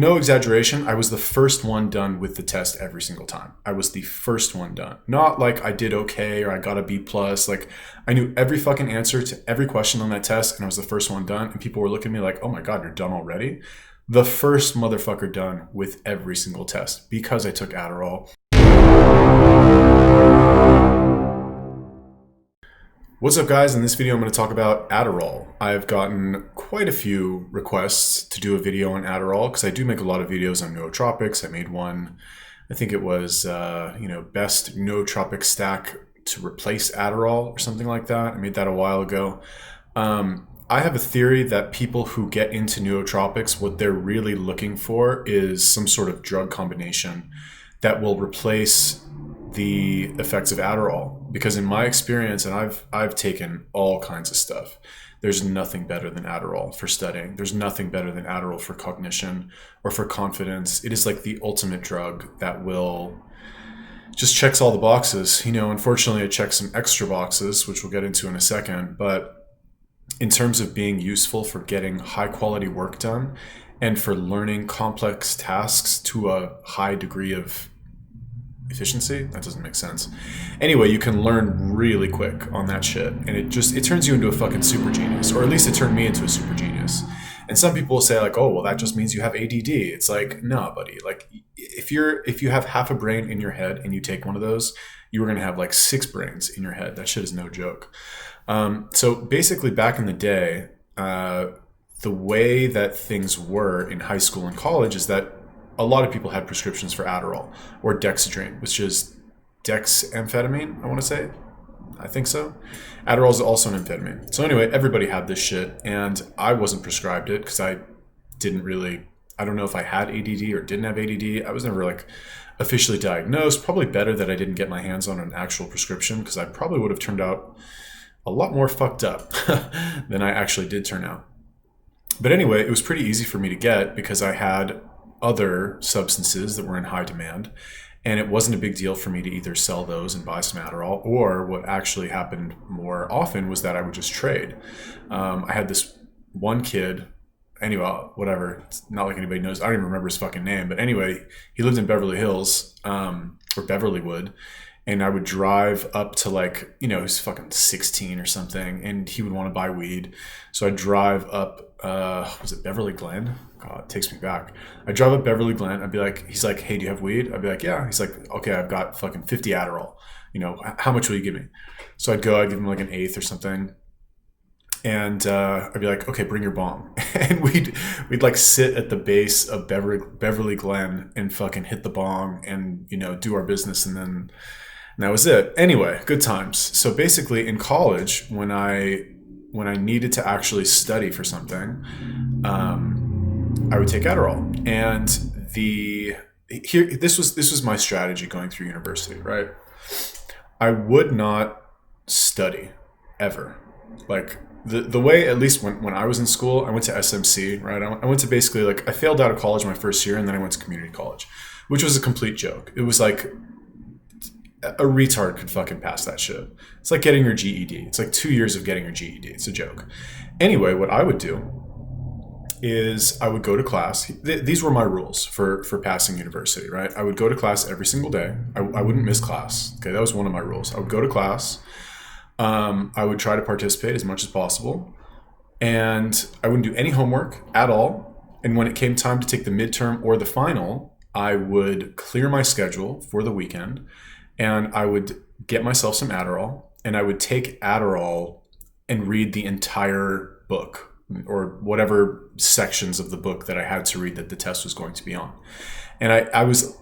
no exaggeration, I was the first one done with the test every single time. I was the first one done. Not like I did okay or I got a B plus. Like I knew every fucking answer to every question on that test and I was the first one done. And people were looking at me like, oh my God, you're done already? The first motherfucker done with every single test because I took Adderall. What's up, guys? In this video, I'm going to talk about Adderall. I've gotten quite a few requests to do a video on Adderall because I do make a lot of videos on nootropics. I made one, I think it was, best nootropic stack to replace Adderall or something like that. I made that a while ago. I have a theory that people who get into nootropics, what they're really looking for is some sort of drug combination that will replace the effects of Adderall. Because in my experience, and I've taken all kinds of stuff, there's nothing better than Adderall for studying. There's nothing better than Adderall for cognition or for confidence. It is like the ultimate drug that will just checks all the boxes. Unfortunately, it checks some extra boxes, which we'll get into in a second. But in terms of being useful for getting high quality work done and for learning complex tasks to a high degree of efficiency, that doesn't make sense. Anyway, you can learn really quick on that shit, and it turns you into a fucking super genius, or at least it turned me into a super genius. And some people will say like, oh, well, that just means you have ADD. It's like, nah, buddy. Like if you have half a brain in your head and you take one of those, you are going to have like 6 brains in your head. That shit is no joke. So basically back in the day, the way that things were in high school and college is that a lot of people had prescriptions for Adderall or Dexedrine, which is dexamphetamine, I want to say. I think so. Adderall is also an amphetamine. So anyway, everybody had this shit, and I wasn't prescribed it because I don't know if I had ADD or didn't have ADD. I was never like officially diagnosed. Probably better that I didn't get my hands on an actual prescription because I probably would have turned out a lot more fucked up than I actually did turn out. But anyway, it was pretty easy for me to get because I had other substances that were in high demand, and it wasn't a big deal for me to either sell those and buy some Adderall, or what actually happened more often was that I would just trade. I had this one kid, anyway, whatever, it's not like anybody knows, I don't even remember his fucking name, but anyway, he lived in Beverly Hills, or Beverlywood, and I would drive up to like, he was fucking 16 or something, and he would want to buy weed. So I'd drive up, was it Beverly Glen? God, it takes me back. I drive up Beverly Glen. I'd be like, he's like, hey, do you have weed? I'd be like, yeah. He's like, okay, I've got fucking 50 Adderall. How much will you give me? So I'd give him like an eighth or something. And I'd be like, okay, bring your bong. And we'd like sit at the base of Beverly Glen and fucking hit the bong and, do our business. And that was it. Anyway, good times. So basically in college, when I needed to actually study for something, I would take Adderall. And this was my strategy going through university, right? I would not study ever. Like the way, at least when I was in school, I went to SMC, right? I went to basically like, I failed out of college my first year and then I went to community college, which was a complete joke. It was like a retard could fucking pass that shit. It's like getting your GED. It's like 2 years of getting your GED. It's a joke. Anyway, what I would do is I would go to class. These were my rules for passing university, right? I would go to class every single day. I wouldn't miss class. Okay, that was one of my rules. I would go to class. I would try to participate as much as possible. And I wouldn't do any homework at all. And when it came time to take the midterm or the final, I would clear my schedule for the weekend. And I would get myself some Adderall, and I would take Adderall and read the entire book or whatever sections of the book that I had to read that the test was going to be on. And I was,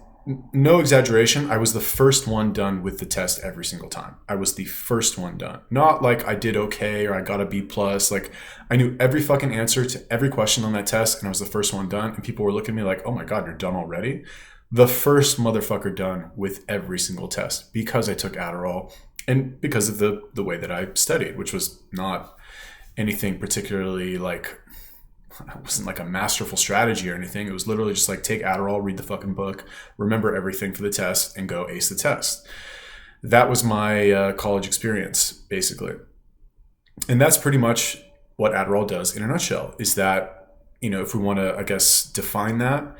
no exaggeration, I was the first one done with the test every single time. I was the first one done. Not like I did okay or I got a B plus. Like I knew every fucking answer to every question on that test, and I was the first one done. And people were looking at me like, oh my God, you're done already? The first motherfucker done with every single test because I took Adderall and because of the way that I studied, which was not anything particularly like, it wasn't like a masterful strategy or anything. It was literally just like take Adderall, read the fucking book, remember everything for the test, and go ace the test. That was my college experience, basically. And that's pretty much what Adderall does in a nutshell, is that if we want to, I guess, define that,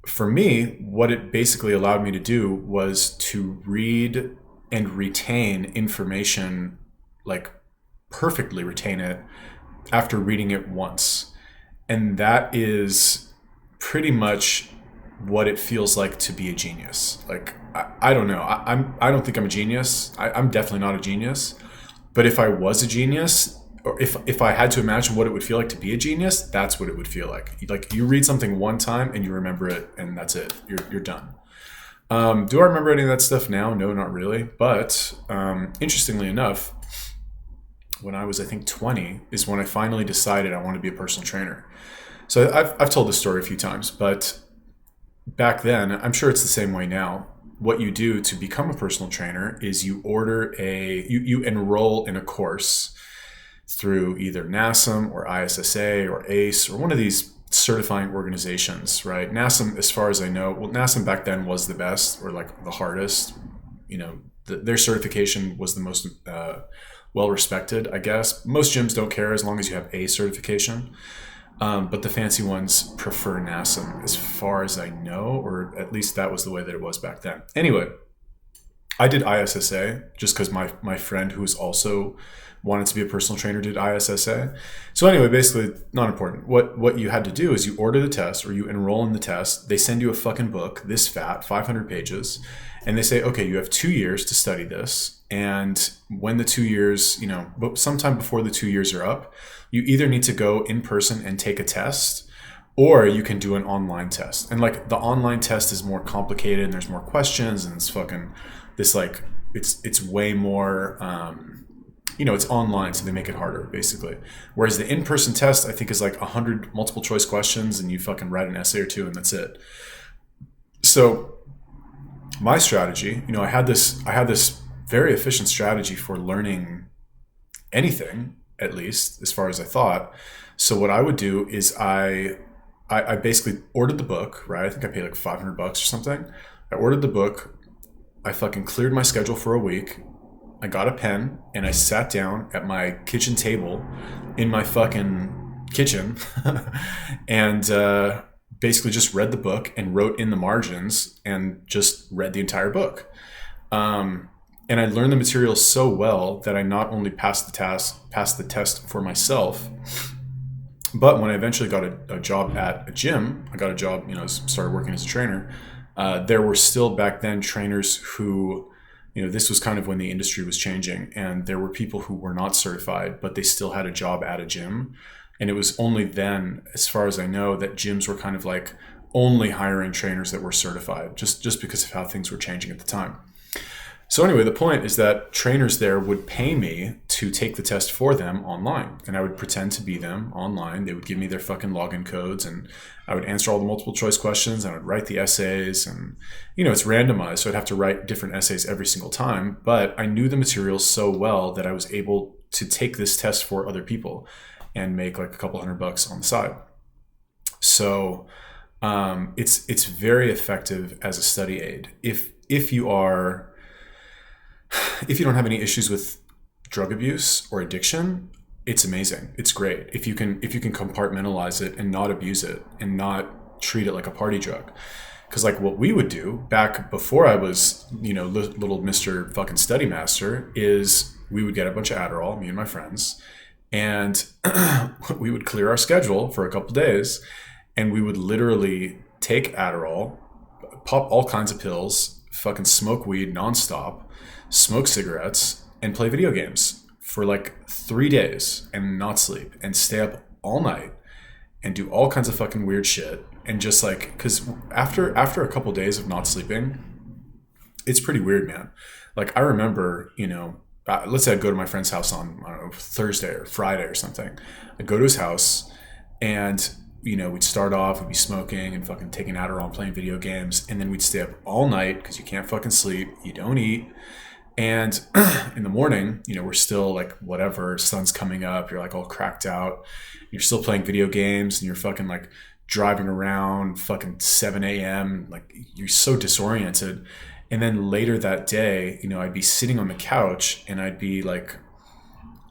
for me, what it basically allowed me to do was to read and retain information, like perfectly retain it after reading it once. And that is pretty much what it feels like to be a genius. Like, I don't know. I don't think I'm a genius. I'm definitely not a genius. But if I was a genius, or if I had to imagine what it would feel like to be a genius, that's what it would feel like. Like, you read something one time and you remember it, and that's it. You're done. Do I remember any of that stuff now? No, not really. But interestingly enough, when I was, I think, 20 is when I finally decided I want to be a personal trainer. So I've told this story a few times, but back then, I'm sure it's the same way now. What you do to become a personal trainer is you enroll in a course through either NASM or ISSA or ACE or one of these certifying organizations, right? NASM, as far as I know, well, NASM back then was the best, or like the hardest. Their certification was the most well respected, I guess. Most gyms don't care as long as you have a certification. But the fancy ones prefer NASM, as far as I know, or at least that was the way that it was back then. Anyway, I did ISSA just because my friend, who was also wanted to be a personal trainer, did ISSA. So anyway, basically, not important. What you had to do is you order the test, or you enroll in the test. They send you a fucking book, this fat, 500 pages, and they say, okay, you have 2 years to study this. And when the 2 years, but sometime before the 2 years are up, you either need to go in person and take a test, or you can do an online test. And like, the online test is more complicated and there's more questions, and it's fucking this, like, it's way more, it's online, so they make it harder, basically. Whereas the in-person test, I think, is like 100 multiple choice questions, and you fucking write an essay or two, and that's it. So my strategy, I had this very efficient strategy for learning anything, at least as far as I thought. So what I would do is I basically ordered the book, right? I think I paid like $500 or something. I ordered the book. I fucking cleared my schedule for a week. I got a pen and I sat down at my kitchen table in my fucking kitchen and basically just read the book and wrote in the margins and just read the entire book. And I learned the material so well that I not only passed the test for myself, but when I eventually got a job at a gym, I got a job, started working as a trainer. There were still back then trainers who, this was kind of when the industry was changing, and there were people who were not certified, but they still had a job at a gym. And it was only then, as far as I know, that gyms were kind of like only hiring trainers that were certified, just because of how things were changing at the time. So anyway, the point is that trainers there would pay me to take the test for them online, and I would pretend to be them online. They would give me their fucking login codes, and I would answer all the multiple choice questions, and I would write the essays, and it's randomized, so I'd have to write different essays every single time. But I knew the material so well that I was able to take this test for other people and make like a couple $100 on the side. So it's very effective as a study aid. If you don't have any issues with drug abuse or addiction, it's amazing. It's great. If you can compartmentalize it and not abuse it and not treat it like a party drug. Because like what we would do back before I was, little Mr. fucking study master, is we would get a bunch of Adderall, me and my friends, and we would clear our schedule for a couple days, and we would literally take Adderall, pop all kinds of pills, fucking smoke weed nonstop, smoke cigarettes, and play video games for like 3 days and not sleep and stay up all night and do all kinds of fucking weird shit. And just like, because after a couple days of not sleeping, it's pretty weird, man. Like, I remember, let's say I'd go to my friend's house on, I don't know, Thursday or Friday or something. I'd go to his house and, we'd start off, we'd be smoking and fucking taking Adderall and playing video games. And then we'd stay up all night because you can't fucking sleep. You don't eat. And in the morning, we're still like, whatever, sun's coming up, you're like all cracked out, you're still playing video games, and you're fucking like driving around fucking 7 a.m. Like, you're so disoriented. And then later that day, I'd be sitting on the couch and I'd be like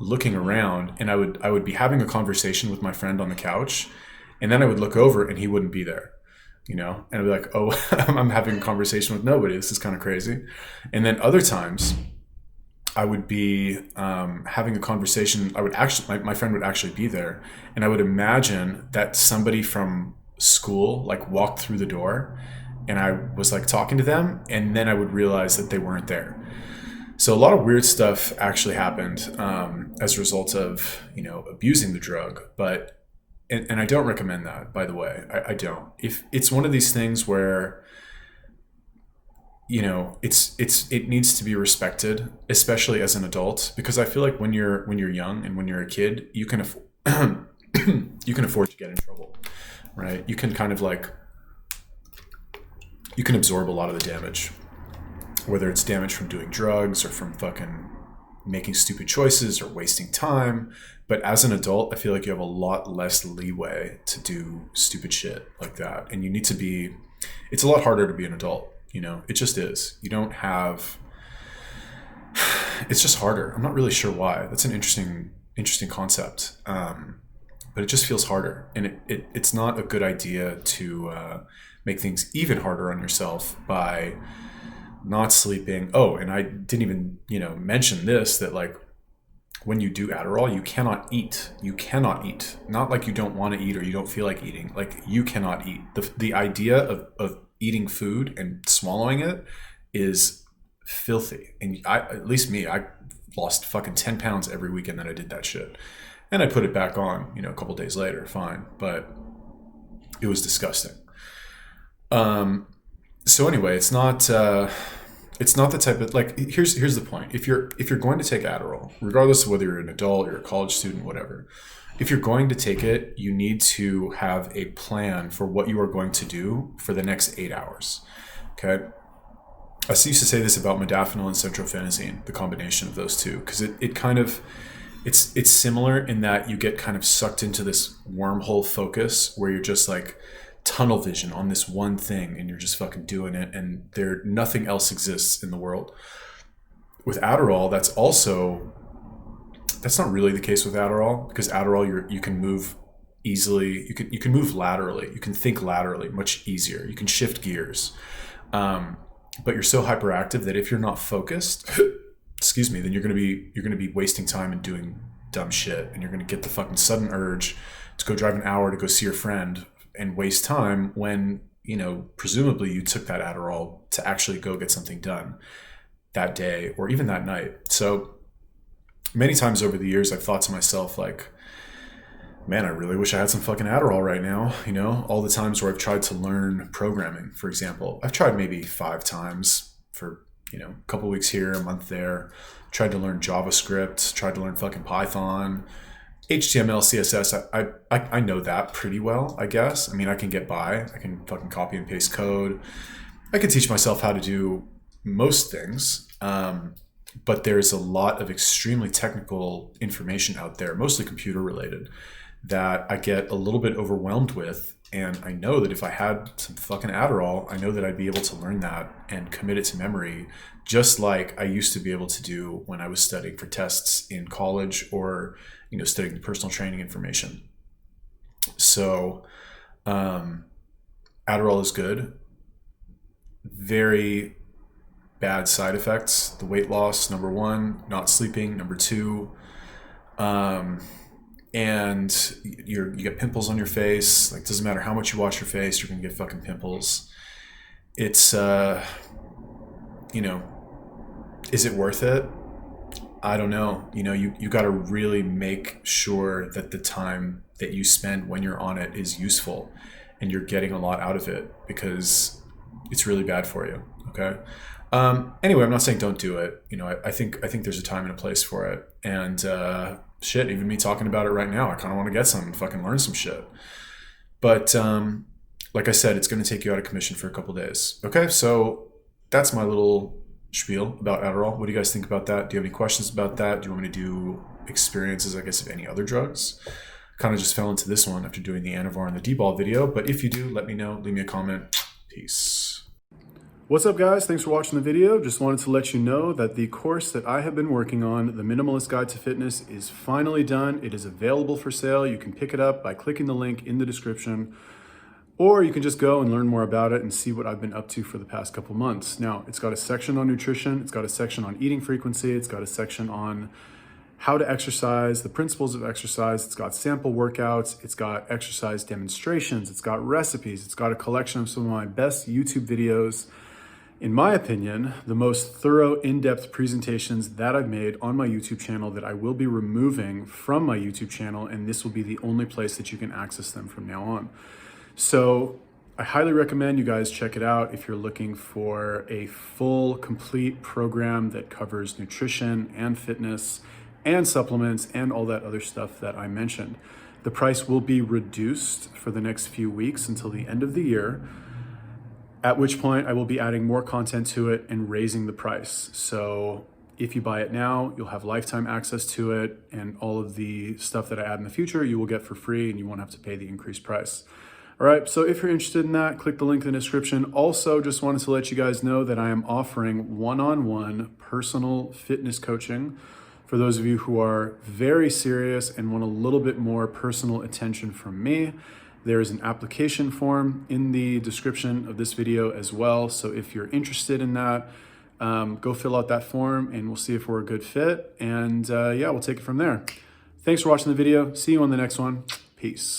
looking around, and I would be having a conversation with my friend on the couch, And then I would look over and he wouldn't be there, you know, and I'd be like, oh, I'm having a conversation with nobody. This is kind of crazy. And then other times I would be having a conversation. I would actually, my friend would actually be there, and I would imagine that somebody from school like walked through the door and I was like talking to them, and then I would realize that they weren't there. So a lot of weird stuff actually happened as a result of, you know, abusing the drug. But, and I don't recommend that, by the way. I don't. If it's one of these things where, you know, it needs to be respected, especially as an adult, because I feel like when you're young and when you're a kid, you can you can afford to get in trouble, right? You can kind of like, you can absorb a lot of the damage, whether it's damage from doing drugs or from fucking making stupid choices or wasting time. But as an adult, I feel like you have a lot less leeway to do stupid shit like that. And you need to be, it's a lot harder to be an adult, you know, it just is. You don't have, it's just harder. I'm not really sure why. That's an interesting concept. But it just feels harder. And it's not a good idea to make things even harder on yourself by not sleeping. Oh, and I didn't even, you know, mention this, that like when you do Adderall, you cannot eat. You cannot eat. Not like you don't want to eat or you don't feel like eating. Like you cannot eat. The idea of eating food and swallowing it is filthy. And at least me, I lost fucking 10 pounds every weekend that I did that shit. And I put it back on, you know, a couple days later, fine. But it was disgusting. So anyway, it's not the type of, like, here's the point. If you're going to take Adderall, regardless of whether you're an adult or a college student, whatever, if you're going to take it, you need to have a plan for what you are going to do for the next 8 hours. Okay. I used to say this about modafinil and centrophenazine, the combination of those two, because it kind of, it's similar in that you get kind of sucked into this wormhole focus where you're just like tunnel vision on this one thing and you're just fucking doing it, and nothing else exists in the world. With Adderall, that's not really the case with Adderall, because Adderall you can move easily, you can move laterally, you can think laterally much easier, you can shift gears, but you're so hyperactive that if you're not focused excuse me, then you're gonna be wasting time and doing dumb shit, and you're gonna get the fucking sudden urge to go drive an hour to go see your friend and waste time when, you know, presumably you took that Adderall to actually go get something done that day or even that night. So many times over the years, I've thought to myself, like, man, I really wish I had some fucking Adderall right now. You know, all the times where I've tried to learn programming, for example, I've tried maybe 5 times for, you know, a couple weeks here, a month there, tried to learn JavaScript, tried to learn fucking Python, HTML, CSS, I know that pretty well, I guess. I mean, I can get by. I can fucking copy and paste code. I can teach myself how to do most things. But there's a lot of extremely technical information out there, mostly computer related, that I get a little bit overwhelmed with. And I know that if I had some fucking Adderall, I know that I'd be able to learn that and commit it to memory, just like I used to be able to do when I was studying for tests in college or, you know, studying the personal training information. So Adderall is good. Very bad side effects. The weight loss, number 1, not sleeping, number 2. And you get pimples on your face. Like, doesn't matter how much you wash your face, you're gonna get fucking pimples. It's you know, is it worth it? I don't know. You know, you got to really make sure that the time that you spend when you're on it is useful and you're getting a lot out of it, because it's really bad for you. Okay. Anyway, I'm not saying don't do it. You know, I think there's a time and a place for it. And shit, even me talking about it right now, I kind of want to get some and fucking learn some shit. But like I said, it's going to take you out of commission for a couple days. Okay, so that's my little spiel about Adderall. What do you guys think about that? Do you have any questions about that? Do you want me to do experiences, I guess, of any other drugs? Kind of just fell into this one after doing the Anavar and the D-ball video. But if you do, let me know. Leave me a comment. Peace. What's up, guys? Thanks for watching the video. Just wanted to let you know that the course that I have been working on, The Minimalist Guide to Fitness, is finally done. It is available for sale. You can pick it up by clicking the link in the description, or you can just go and learn more about it and see what I've been up to for the past couple months. Now, it's got a section on nutrition. It's got a section on eating frequency. It's got a section on how to exercise, the principles of exercise. It's got sample workouts. It's got exercise demonstrations. It's got recipes. It's got a collection of some of my best YouTube videos. In my opinion, the most thorough, in-depth presentations that I've made on my YouTube channel that I will be removing from my YouTube channel, and this will be the only place that you can access them from now on. So I highly recommend you guys check it out if you're looking for a full, complete program that covers nutrition and fitness and supplements and all that other stuff that I mentioned. The price will be reduced for the next few weeks until the end of the year, at which point I will be adding more content to it and raising the price. So if you buy it now, you'll have lifetime access to it, and all of the stuff that I add in the future you will get for free, and you won't have to pay the increased price. All right, so if you're interested in that, click the link in the description. Also, just wanted to let you guys know that I am offering one-on-one personal fitness coaching for those of you who are very serious and want a little bit more personal attention from me. There is an application form in the description of this video as well. So if you're interested in that, go fill out that form and we'll see if we're a good fit. And yeah, we'll take it from there. Thanks for watching the video. See you on the next one. Peace.